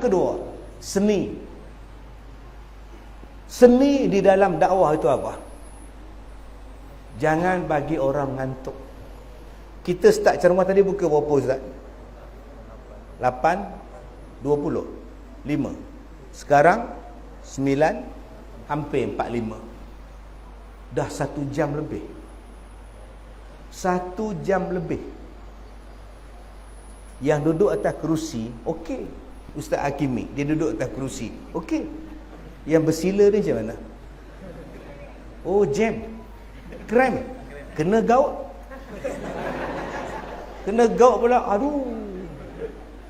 kedua, seni. Seni di dalam dakwah itu apa? Jangan bagi orang ngantuk. Kita start ceramah tadi buka berapa Ustaz? 8, 20, 5. Sekarang 9, hampir 45. Dah 1 jam lebih. 1 jam lebih. Yang duduk atas kerusi, okey. Ustaz Hakimi, dia duduk atas kerusi, okey. Yang bersila ni macam mana? Oh, jam. Krem. Kena gaut. Kena gaut pula. Aduh.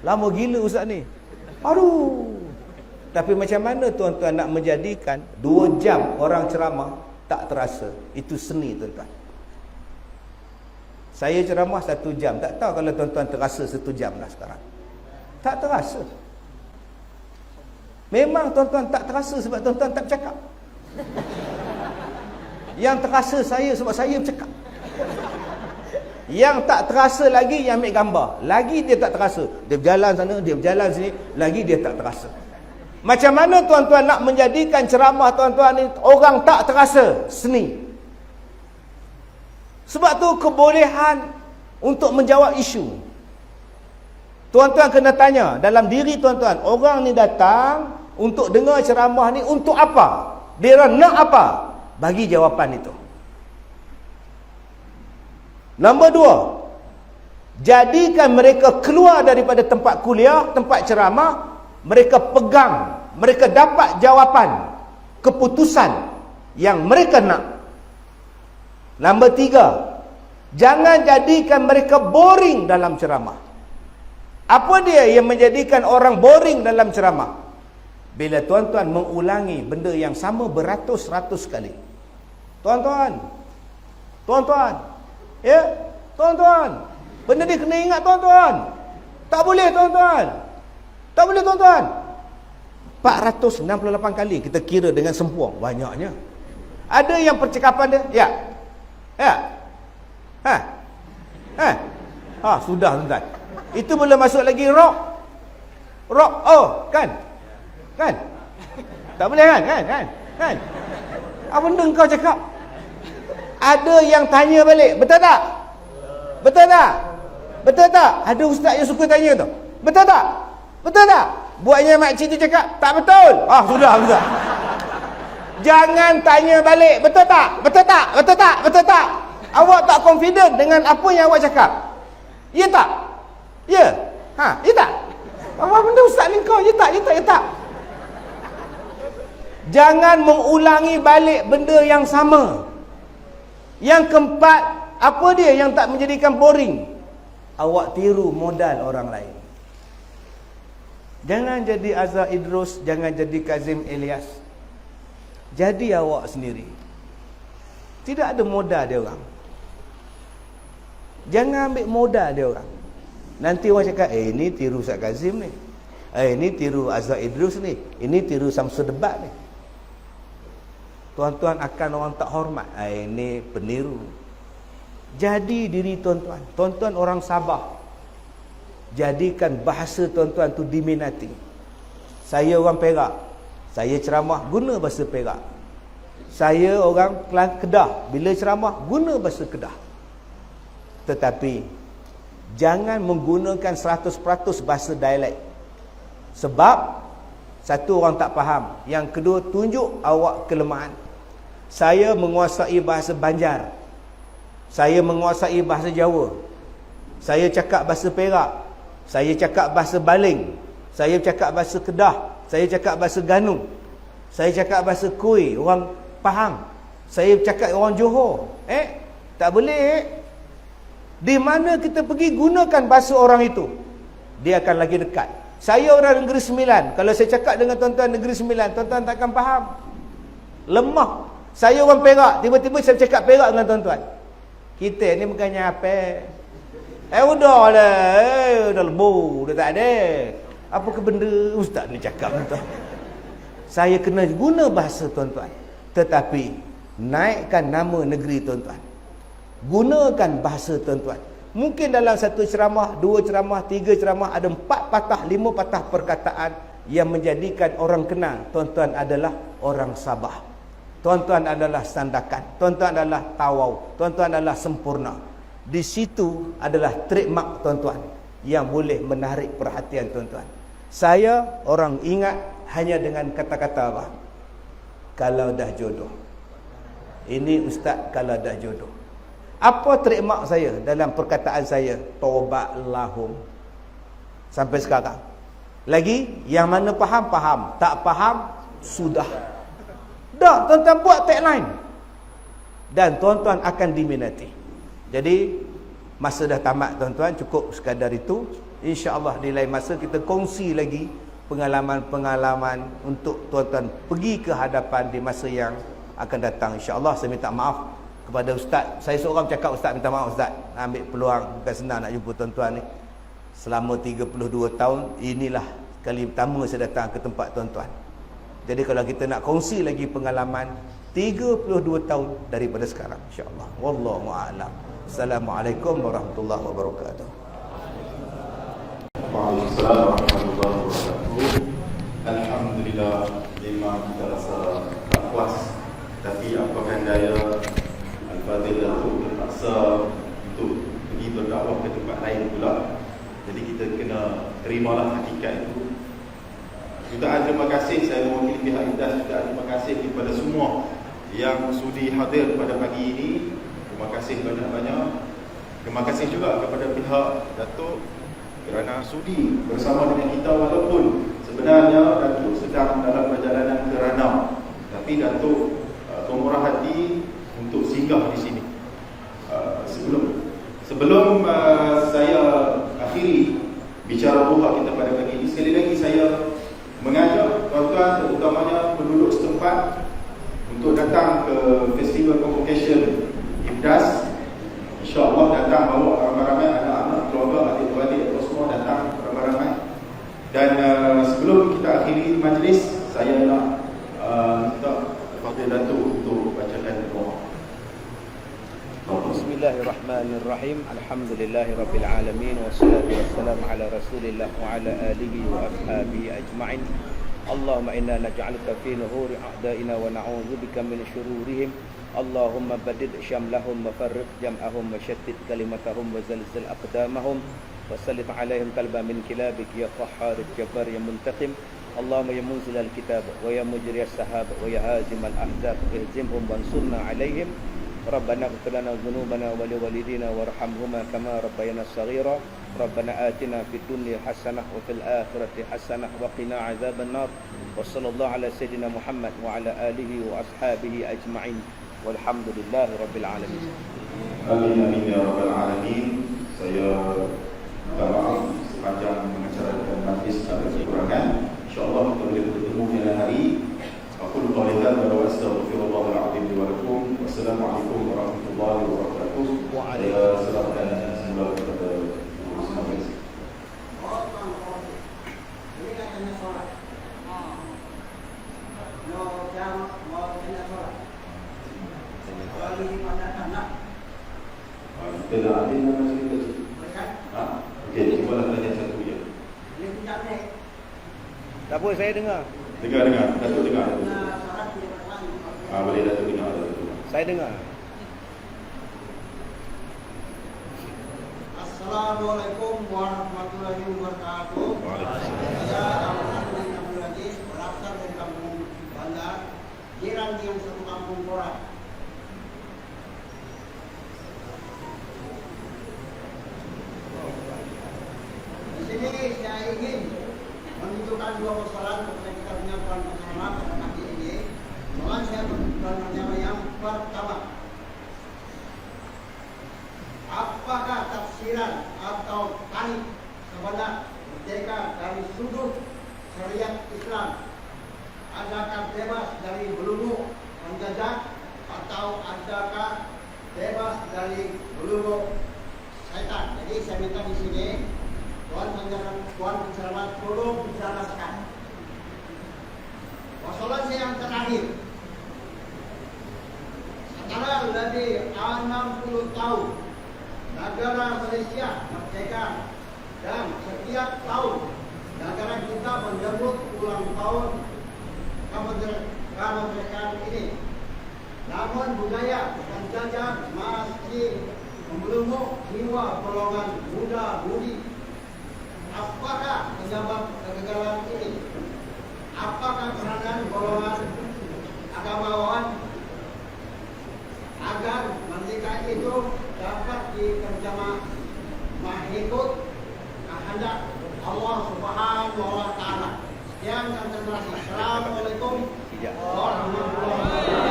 Lama gila Ustaz ni. Aduh. Tapi macam mana tuan-tuan nak menjadikan 2 jam orang ceramah tak terasa? Itu seni tuan-tuan. Saya ceramah 1 jam. Tak tahu kalau tuan-tuan terasa 1 jam dah sekarang. Tak terasa. Memang tuan-tuan tak terasa sebab tuan-tuan tak bercakap. Yang terasa saya sebab saya bercakap. Yang tak terasa lagi yang ambil gambar. Lagi dia tak terasa. Dia berjalan sana, dia berjalan sini, lagi dia tak terasa. Macam mana tuan-tuan nak menjadikan ceramah tuan-tuan ni orang tak terasa? Seni. Sebab tu kebolehan untuk menjawab isu. Tuan-tuan kena tanya dalam diri tuan-tuan, orang ni datang untuk dengar ceramah ni untuk apa? Dia nak apa? Bagi jawapan itu. Nombor 2, jadikan mereka keluar daripada tempat kuliah, tempat ceramah, mereka pegang, mereka dapat jawapan, keputusan yang mereka nak. Nombor 3, jangan jadikan mereka boring dalam ceramah. Apa dia yang menjadikan orang boring dalam ceramah? Bila tuan-tuan mengulangi benda yang sama beratus-ratus kali. Tuan-tuan, ya, tuan-tuan, benda ni kena ingat tuan-tuan. Tak boleh tuan-tuan. Tak boleh tuan-tuan. 468 kali kita kira dengan sempuang, banyaknya. Ada yang percakapan dia, ya. Sudah tuan-tuan. Itu belum masuk lagi rock. Oh, kan? Tak boleh kan? Apa benda kau cakap? Ada yang tanya balik, betul tak? Betul tak? Ada ustaz yang suka tanya tu. Betul tak? Buatnya makcik tu cakap, tak betul. Sudah. Jangan tanya balik, betul tak? Awak tak confident dengan apa yang awak cakap? Ya tak? Ya tak? Apa benda ustaz ni kau? Ya tak? Jangan mengulangi balik benda yang sama. Yang keempat, apa dia yang tak menjadikan boring? Awak tiru modal orang lain. Jangan jadi Azhar Idrus, jangan jadi Kazim Elias. Jadi awak sendiri. Tidak ada modal dia orang. Jangan ambil modal dia orang. Nanti orang cakap, ini tiru Ustaz Kazim ni. Ini tiru Azhar Idrus ni. Ini tiru Samsul Debat ni. Tuan-tuan akan orang tak hormat. Ini peniru. Jadi diri tuan-tuan. Tuan-tuan orang Sabah. Jadikan bahasa tuan-tuan tu diminati. Saya orang Perak. Saya ceramah guna bahasa Perak. Saya orang Kedah. Bila ceramah guna bahasa Kedah. Tetapi jangan menggunakan 100% bahasa dialek. Sebab satu, orang tak faham. Yang kedua, tunjuk awak kelemahan. Saya menguasai bahasa Banjar. Saya menguasai bahasa Jawa. Saya cakap bahasa Perak. Saya cakap bahasa Baling. Saya cakap bahasa Kedah. Saya cakap bahasa Ganu. Saya cakap bahasa Kui. Orang faham. Saya cakap orang Johor. Tak boleh. Di mana kita pergi, gunakan bahasa orang itu. Dia akan lagi dekat. Saya orang Negeri Sembilan. Kalau saya cakap dengan tuan-tuan Negeri Sembilan, tuan-tuan takkan faham. Lemah. Saya orang Perak. Tiba-tiba saya cakap Perak dengan tuan-tuan. Kita ni bukannya apa. Udah lebu. Dah tak ada. Apa ke benda ustaz ni cakap tuan. Saya kena guna bahasa tuan-tuan. Tetapi naikkan nama negeri tuan-tuan. Gunakan bahasa tuan-tuan. Mungkin dalam satu ceramah, 2 ceramah, 3 ceramah ada 4 patah, 5 patah perkataan yang menjadikan orang kenal tuan-tuan adalah orang Sabah. Tuan-tuan adalah sandakan, tuan-tuan adalah tawau, tuan-tuan adalah sempurna. Di situ adalah trademark tuan-tuan yang boleh menarik perhatian tuan-tuan. Saya orang ingat hanya dengan kata-kata apa? Kalau dah jodoh. Ini ustaz kalau dah jodoh. Apa trademark saya dalam perkataan saya? Taubat lahum. Sampai sekarang. Lagi yang mana faham, faham. Tak faham, sudah. Dah, tuan-tuan buat tagline. Dan tuan-tuan akan diminati. Jadi masa dah tamat tuan-tuan, cukup sekadar itu. InsyaAllah di lain masa kita kongsi lagi pengalaman-pengalaman untuk tuan-tuan pergi ke hadapan di masa yang akan datang. InsyaAllah saya minta maaf kepada ustaz. Saya seorang cakap ustaz, minta maaf ustaz. Ambil peluang, bukan senang nak jumpa tuan-tuan ni. Selama 32 tahun, inilah kali pertama saya datang ke tempat tuan-tuan. Jadi kalau kita nak kongsi lagi pengalaman 32 tahun daripada sekarang, insya-Allah. Wallahu a'lam. Assalamualaikum warahmatullahi wabarakatuh. Waalaikumsalam warahmatullahi wabarakatuh. Alhamdulillah, memang kita rasa tak puas, tapi apakah daya Al-Fadhil Datuk terpaksa untuk pergi berdakwah ke tempat lain pula. Jadi kita kena terimalah hakikat itu. Jutaan terima kasih, saya mewakili pihak IDAS, jutaan terima kasih kepada semua yang sudi hadir pada pagi ini. Terima kasih banyak-banyak. Terima kasih juga kepada pihak Datuk kerana sudi bersama dengan kita, walaupun sebenarnya Datuk sedang dalam perjalanan ke Ranau, tapi Datuk bermurah hati untuk singgah di sini. Sebelum saya akhiri bicara buha kita pada pagi ini, sekali lagi saya mengajak tuan-tuan, terutamanya penduduk setempat, untuk datang ke Festival Convocation IFDAS. InsyaAllah datang bawa ramai-ramai anak-anak, keluarga, adik-beradik, atau semua datang ramai-ramai. Dan sebelum kita akhiri majlis, saya nak minta Fadil Datuk untuk bacakan doa. Bismillahirrahmanirrahim. Alhamdulillahirabbil alamin wassalatu wassalamu ala Rasulillah wa ala alihi wa ashabihi ajma'in. Allahumma inna naj'aluka fi nuhuri a'daina wa na'udzubika min syururihim. Allahumma badid syamlahum wa farriq jam'ahum wa shattit kalimatahum wa zalzal aqdamahum wa sallit 'alaihim qalban min kilabik ya qahhar jabbar ya muntaqim. Allahumma ya munzil al-kitab wa ya mujri as-sahab wa ya hazim al-ahzab ihzimhum wansurna 'alaihim. Rabbana ighfir lana dhunubana wa liwalidina warhamhuma kama rabbayana shaghira. Rabbana atina fid dunya hasanah wa fil akhirati hasanah wa qina azaban nar. Wa sallallahu ala sayyidina Muhammad wa ala alihi wa ashabihi ajma'in. Walhamdulillahi rabbil alamin. Amin amin ya rabbal alamin. Saya minta maaf sepanjang mengacarkan majlis ada kekurangan. InsyaAllah kita boleh bertemu pada hari. Aku qawli hadza wa astaghfirullah al-azim li wa lakum. Wassalamualaikum warahmatullahi wabarakatuh. Waalaikumsalam warahmatullahi wabarakatuh. Kita dah ada nama cerita. Okey, cubalah tanya satu je. Tak apa, saya dengar. Dengar. Datuk dengar. Boleh Datuk dengar. Saya dengar. Assalamualaikum warahmatullahi wabarakatuh. Saya Ahmad bin Abdul Aziz, berasal dari kampung Bandar, jiran yang satu kampung Korat. Di sini saya ingin menunjukkan dua persoalan kepada kita punya tuan bersama pada pagi ini. Mohon saya bertanya yang pertama. Apakah tafsiran atau tarikh sebenar merdeka dari sudut syariat Islam? Adakah bebas dari belenggu penjajah atau adakah bebas dari belenggu syaitan? Jadi saya minta di sini tuan penceramah tolong dijelaskan. Masalah saya yang terakhir. Setelah lebih 60 tahun negara Malaysia merdeka dan setiap tahun dalam kita menyambut ulang tahun kemerdekaan ini. Namun budaya penjajah masih membelenggu jiwa golongan muda-mudi. Apakah penyebab kegagalan ini? Apakah peranan golongan agamawan agar merdeka itu dapat diterjemah mengikut kehendak Allah Subhanahu wa Ta'ala? Sekian dan terima kasih. Assalamualaikum warahmatullahi wabarakatuh.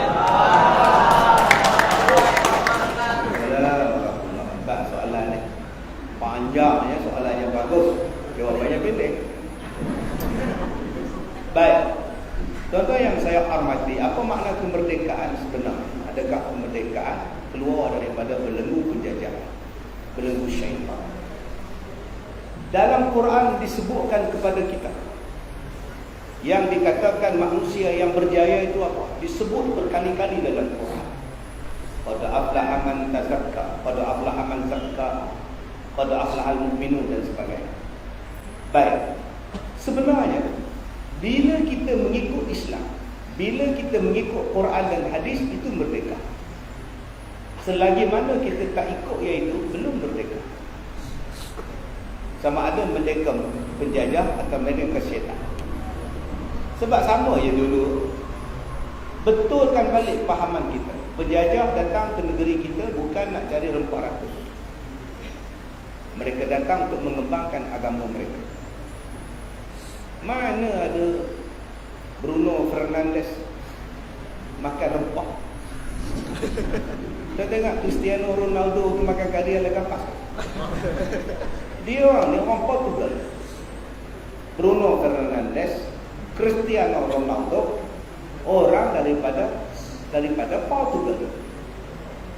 Soalan ni panjangnya, soalannya bagus, jawabannya pendek. Baik, tuan-tuan yang saya hormati, apa makna kemerdekaan sebenarnya? Adakah kemerdekaan keluar daripada belenggu penjajahan, belenggu syaitan? Dalam Quran disebutkan kepada kita, yang dikatakan manusia yang berjaya itu apa? Disebut berkali-kali dalam Quran. Qad aflaha man tazakka, qad aflaha man zakka, qad aflaha al-mu'minun dan sebagainya. Baik. Sebenarnya bila kita mengikut Islam, bila kita mengikut Quran dan hadis, itu merdeka. Selagi mana kita tak ikut, iaitu belum merdeka. Sama ada merdeka penjajah atau merdeka syaitan. Sebab sama je dulu. Betulkan balik fahaman kita. Penjajah datang ke negeri kita bukan nak cari rempah ratus. Mereka datang untuk mengembangkan agama mereka. Mana ada Bruno Fernandes makan rempah? Kita tengok Cristiano Ronaldo makan kari ala kapas. Dia orang Portugal. Bruno Fernandes, Cristiano Ronaldo, orang daripada Portugal.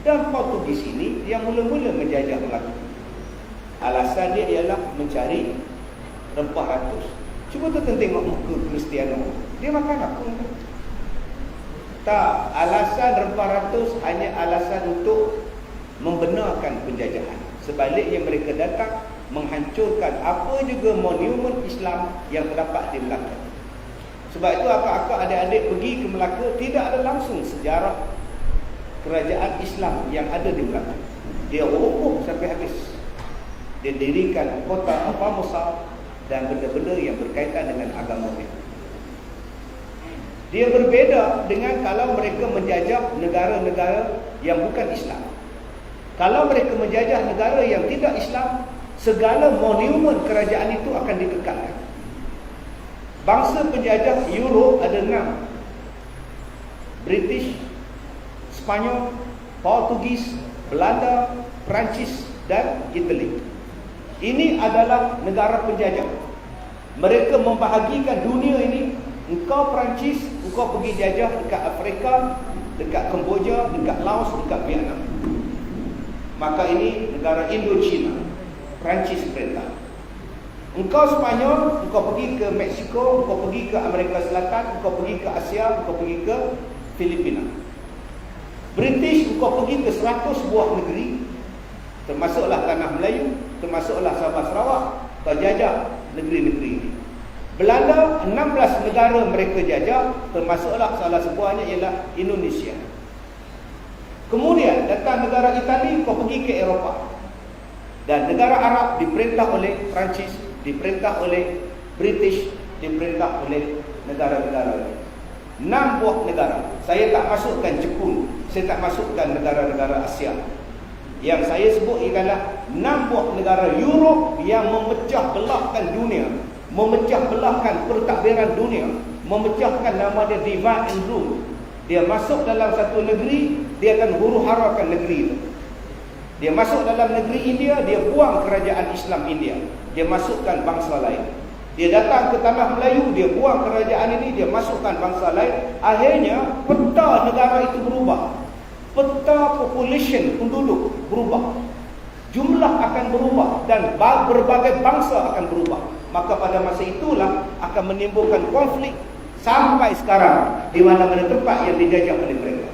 Dan Portugis ini yang mula-mula menjajah Melaka. Alasan dia ialah mencari rempah ratus. Cuba tu tengok muka Cristiano. Dia makan apa? Tak, alasan rempah ratus hanya alasan untuk membenarkan penjajahan. Sebaliknya mereka datang menghancurkan apa juga monumen Islam yang terdapat di Melaka. Sebab itu akak-akak adik-adik pergi ke Melaka, tidak ada langsung sejarah kerajaan Islam yang ada di Melaka. Dia roboh sampai habis. Dia dirikan kota Musa dan benda-benda yang berkaitan dengan agama dia. Dia berbeza dengan kalau mereka menjajah negara-negara yang bukan Islam. Kalau mereka menjajah negara yang tidak Islam, segala monumen kerajaan itu akan dikekalkan. Bangsa penjajah Europe ada 6. British, Spanyol, Portugis, Belanda, Perancis dan Itali. Ini adalah negara penjajah. Mereka membahagikan dunia ini. Engkau Perancis, engkau pergi jajah dekat Afrika, dekat Kemboja, dekat Laos, dekat Vietnam. Maka ini negara Indochina. Perancis perintah. Engkau Spanyol, engkau pergi ke Mexico, engkau pergi ke Amerika Selatan, engkau pergi ke Asia, engkau pergi ke Filipina. British, engkau pergi ke 100 buah negeri, termasuklah Tanah Melayu, termasuklah Sabah Sarawak, kau jajah negeri-negeri ini. Belanda, 16 negara mereka jajah, termasuklah salah sebuahnya ialah Indonesia. Kemudian datang negara Itali, kau pergi ke Eropah. Dan negara Arab diperintah oleh Perancis, diperintah oleh British, diperintah oleh negara-negara lain. 6 buah negara. Saya tak masukkan Jepun, saya tak masukkan negara-negara Asia. Yang saya sebut ialah 6 buah negara Europe yang memecah belahkan dunia, memecah belahkan pentadbiran dunia, memecahkan nama dia divide and rule. Dia masuk dalam satu negeri, dia akan huru-harakan negeri itu. Dia masuk dalam negeri India, dia buang kerajaan Islam India. Dia masukkan bangsa lain. Dia datang ke tanah Melayu, dia buang kerajaan ini, dia masukkan bangsa lain. Akhirnya peta negara itu berubah. Peta population penduduk berubah. Jumlah akan berubah dan berbagai bangsa akan berubah. Maka pada masa itulah akan menimbulkan konflik sampai sekarang di mana-mana tempat yang dijajah oleh mereka.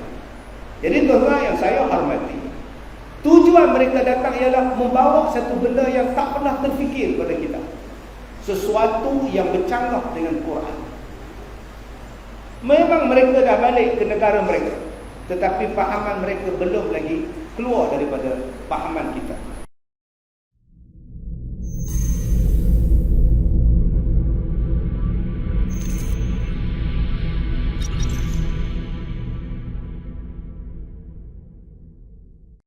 Jadi tuan-tuan yang saya hormati, tujuan mereka datang ialah membawa satu benda yang tak pernah terfikir pada kita. sesuatu yang bercanggah dengan Quran. Memang mereka dah balik ke negara mereka, tetapi fahaman mereka belum lagi keluar daripada fahaman kita.